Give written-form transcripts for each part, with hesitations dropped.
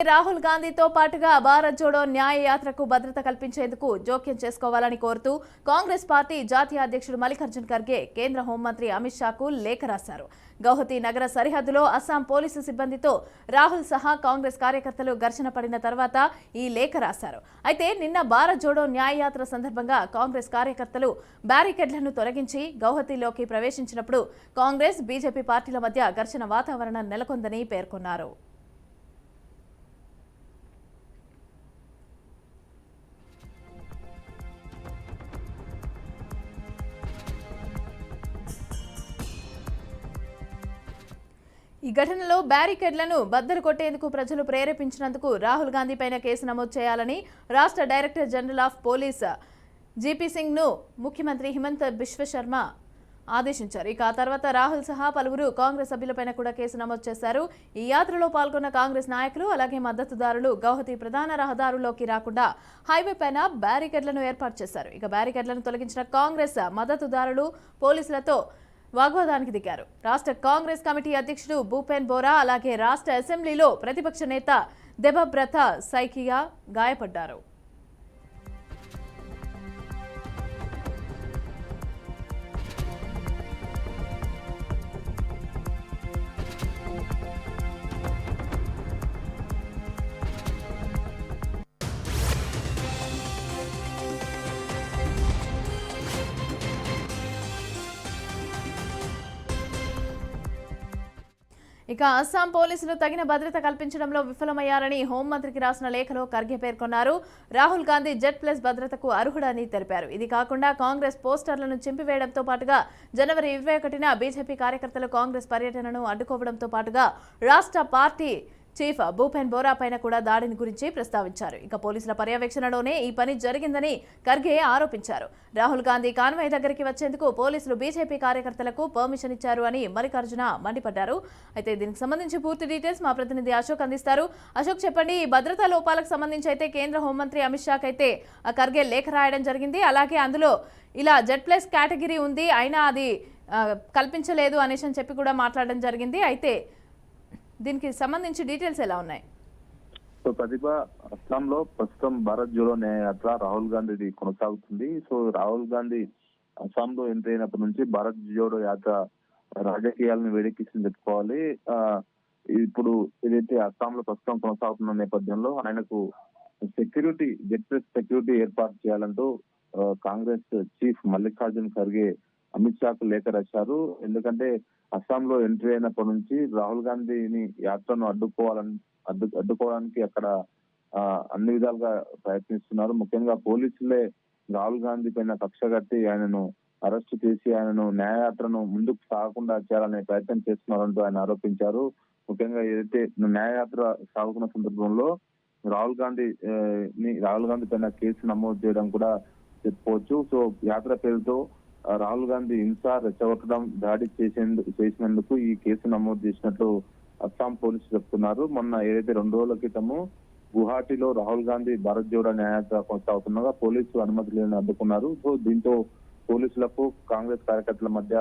రాహుల్ గాంధీతో పాటుగా భారత్ జోడో న్యాయ యాత్రకు భద్రత కల్పించేందుకు జోక్యం చేసుకోవాలని కోరుతూ కాంగ్రెస్ పార్టీ జాతీయ అధ్యక్షుడు మల్లికార్జున్ ఖర్గే కేంద్ర హోంమంత్రి అమిత్ షాకు లేఖ రాశారు. గౌహతి నగర సరిహద్దులో అస్సాం పోలీసు సిబ్బందితో రాహుల్ సహా కాంగ్రెస్ కార్యకర్తలు ఘర్షణ పడిన తర్వాత ఈ లేఖ రాశారు. అయితే నిన్న భారత్ జోడో న్యాయ యాత్ర సందర్భంగా కాంగ్రెస్ కార్యకర్తలు బ్యారికేడ్లను తొలగించి గౌహతిలోకి ప్రవేశించినప్పుడు కాంగ్రెస్ బీజేపీ పార్టీల మధ్య ఘర్షణ వాతావరణం నెలకొందని పేర్కొన్నారు. ఈ ఘటనలో బ్యారికేడ్లను బద్దలు కొట్టేందుకు ప్రజలు ప్రేరేపించినందుకు రాహుల్ గాంధీ పైన కేసు నమోదు చేయాలని రాష్ట్ర director general of police GP Singh ను ముఖ్యమంత్రి హిమంత బిశ్వ శర్మ ఆదేశించారు. ఇక ఆ తర్వాత రాహుల్ సహా పలువురు కాంగ్రెస్ సభ్యులపైన కూడా కేసు నమోదు చేశారు. ఈ యాత్రలో పాల్గొన్న కాంగ్రెస్ నాయకులు అలాగే మద్దతుదారులు గౌహతి ప్రధాన రహదారుల్లోకి రాకుండా హైవే పైన బ్యారికేడ్లను ఏర్పాటు చేశారు. ఇక బ్యారికేడ్లను తొలగించిన కాంగ్రెస్ మద్దతుదారులు పోలీసులతో వాగ్వాదానికి దిగారు. రాష్ట్ర కాంగ్రెస్ కమిటీ అధ్యక్షుడు భూపెన్ బోరా అలాగే రాష్ట్ర అసెంబ్లీలో ప్రతిపక్ష నేత దేబబ్రత సైకియా గాయపడ్డారు. ఇక అస్సాం పోలీసులు తగిన భద్రత కల్పించడంలో విఫలమయ్యారని హోంమంత్రికి రాసిన లేఖలో ఖర్గే పేర్కొన్నారు. రాహుల్ గాంధీ Z+ భద్రతకు అర్హుడని తెలిపారు. ఇది కాకుండా కాంగ్రెస్ పోస్టర్లను చింపివేయడంతో పాటుగా జనవరి 21న బీజేపీ కార్యకర్తలు కాంగ్రెస్ పర్యటనను అడ్డుకోవడంతో పాటుగా రాష్ట్ర పార్టీ చీఫ్ భూపెన్ బోరా పైన కూడా దాడిని గురించి ప్రస్తావించారు. ఇక పోలీసుల పర్యవేక్షణలోనే ఈ పని జరిగిందని ఖర్గే ఆరోపించారు. రాహుల్ గాంధీ కాన్వాయ్ దగ్గరికి వచ్చేందుకు పోలీసులు బీజేపీ కార్యకర్తలకు పర్మిషన్ ఇచ్చారు అని మల్లికార్జున మండిపడ్డారు. అయితే దీనికి సంబంధించి పూర్తి డీటెయిల్స్ మా ప్రతినిధి అశోక్ అందిస్తారు. అశోక్, చెప్పండి, ఈ భద్రతా లోపాలకు సంబంధించి అయితే కేంద్ర హోంమంత్రి అమిత్ షాకి అయితే ఖర్గే లేఖ రాయడం జరిగింది. అలాగే అందులో ఇలా Z+ కేటగిరీ ఉంది, అయినా అది కల్పించలేదు అనేసి అని చెప్పి కూడా మాట్లాడడం జరిగింది. అయితే దీనికి సంబంధించి డీటెయిల్స్ ఎలా ఉన్నాయి? సో ప్రతిభ, అస్సాంలో ప్రస్తుతం భారత్ జోడో న్యాయ యాత్ర రాహుల్ గాంధీది కొనసాగుతుంది. సో రాహుల్ గాంధీ అస్సాంలో ఎంటర్ అయినప్పటి నుంచి భారత్ జోడో యాత్ర రాజకీయాలను వేడెక్కించి చెప్పుకోవాలి. ఇప్పుడు ఏదైతే అస్సాంలో ప్రస్తుతం కొనసాగుతున్న నేపథ్యంలో ఆయనకు సెక్యూరిటీ Z+ సెక్యూరిటీ ఏర్పాటు చేయాలంటూ కాంగ్రెస్ చీఫ్ మల్లికార్జున్ ఖర్గే అమిత్ షాకు లేఖ రాశారు. ఎందుకంటే అస్సాంలో ఎంట్రీ అయినప్పటి నుంచి రాహుల్ గాంధీని యాత్రను అడ్డుకోవడానికి అక్కడ అన్ని విధాలుగా ప్రయత్నిస్తున్నారు. ముఖ్యంగా పోలీసులే రాహుల్ గాంధీ పైన కక్ష కట్టి ఆయనను అరెస్ట్ చేసి ఆయనను న్యాయయాత్రను ముందుకు సాగకుండా చేయాలనే ప్రయత్నం చేస్తున్నారంటూ ఆయన ఆరోపించారు. ముఖ్యంగా ఏదైతే న్యాయయాత్ర సాగుతున్న సందర్భంలో రాహుల్ గాంధీ పైన కేసు నమోదు చేయడం కూడా చెప్పుకోవచ్చు. సో యాత్ర పేరుతో రాహుల్ గాంధీ హింస రెచ్చగొట్టడం, దాడి చేసినందుకు ఈ కేసు నమోదు చేసినట్లు అస్సాం పోలీసులు చెప్తున్నారు. మొన్న ఏదైతే 2 రోజుల క్రితము గువాహటిలో రాహుల్ గాంధీ భారత్ జోడో న్యాయయాత్ర కొనసాగుతుండగా పోలీసు అనుమతి లేని అడ్డుకున్నారు. సో దీంతో పోలీసులకు కాంగ్రెస్ కార్యకర్తల మధ్య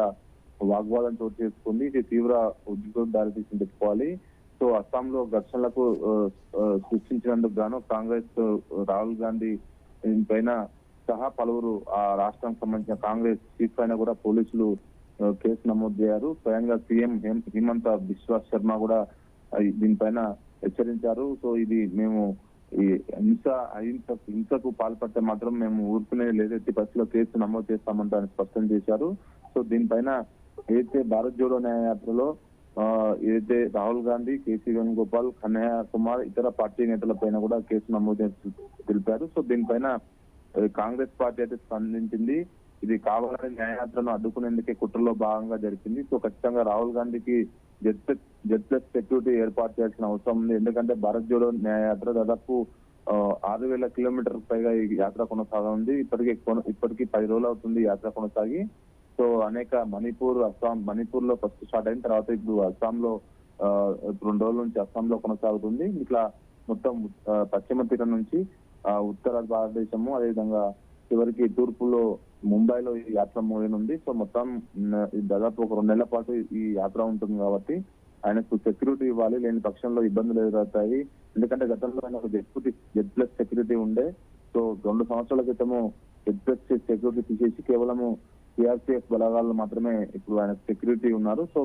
వాగ్వాదం చోటు చేసుకుంది. ఇది తీవ్ర ఉద్రిక్తతకు దారితీసింది చెప్పుకోవాలి. సో అస్సాంలో ఘర్షణలకు సృష్టించినందుకు గాను కాంగ్రెస్ రాహుల్ గాంధీ పైన సహా పలువురు ఆ రాష్ట్రానికి సంబంధించిన కాంగ్రెస్ చీఫ్ పైన కూడా పోలీసులు కేసు నమోదు చేశారు. స్వయంగా సీఎం హిమంత బిశ్వ శర్మ కూడా దీనిపైన హెచ్చరించారు. సో ఇది మేము ఈ హింసకు పాల్పడితే మాత్రం మేము ఊరుకునే లేదైతే బస్సులో కేసు నమోదు చేస్తామంటూ ఆయన స్పష్టం చేశారు. సో దీనిపైన ఏదైతే భారత్ జోడో న్యాయయాత్రలో ఏదైతే రాహుల్ గాంధీ, కేసీ వేణుగోపాల్, కన్హయ్య కుమార్, ఇతర పార్టీ నేతల పైన కూడా కేసు నమోదు తెలిపారు. సో దీనిపైన కాంగ్రెస్ పార్టీ అయితే స్పందించింది. ఇది కావాలని న్యాయయాత్రను అడ్డుకునేందుకే కుట్రలో భాగంగా జరిపింది. సో ఖచ్చితంగా రాహుల్ గాంధీకి Z+ సెక్యూరిటీ ఏర్పాటు చేయాల్సిన అవసరం ఉంది. ఎందుకంటే భారత్ జోడో న్యాయయాత్ర దాదాపు 6,000 కిలోమీటర్లకు పైగా ఈ యాత్ర కొనసాగుంది. ఇప్పటికీ 10 రోజులు అవుతుంది యాత్ర కొనసాగి. సో అనేక మణిపూర్ లో ఫస్ట్ స్టార్ట్ అయిన తర్వాత ఇప్పుడు అస్సాంలో 2 రోజుల నుంచి అస్సాంలో కొనసాగుతుంది. ఇట్లా మొత్తం పశ్చిమ తీరం నుంచి ఉత్తర భారతదేశము, అదేవిధంగా చివరికి తూర్పులో ముంబైలో ఈ యాత్ర మోయనుంది. సో మొత్తం దాదాపు ఒక 2 నెలల పాటు ఈ యాత్ర ఉంటుంది కాబట్టి ఆయనకు సెక్యూరిటీ ఇవ్వాలి, లేని పక్షంలో ఇబ్బందులు ఎదురవుతాయి. ఎందుకంటే గతంలో ఆయన ఒక జెడ్ ప్లస్ సెక్యూరిటీ ఉండే. సో 2 సంవత్సరాల క్రితము జెడ్ ప్లస్ సెక్యూరిటీ తీసేసి కేవలము సిఆర్పిఎఫ్ బలగాలు మాత్రమే ఇప్పుడు ఆయన సెక్యూరిటీ ఉన్నారు. సో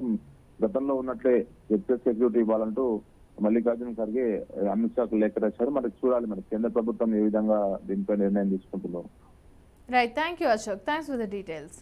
గతంలో ఉన్నట్లే జెడ్ ప్లస్ సెక్యూరిటీ ఇవ్వాలంటూ మల్లికార్జున ఖర్గే అమిత్ షాకు లేఖ రాశారు. మరి చూడాలి మరి కేంద్ర ప్రభుత్వం ఏ విధంగా దీనిపై నిర్ణయం తీసుకుంటుందో. Right, thank you Ashok, thanks for the details.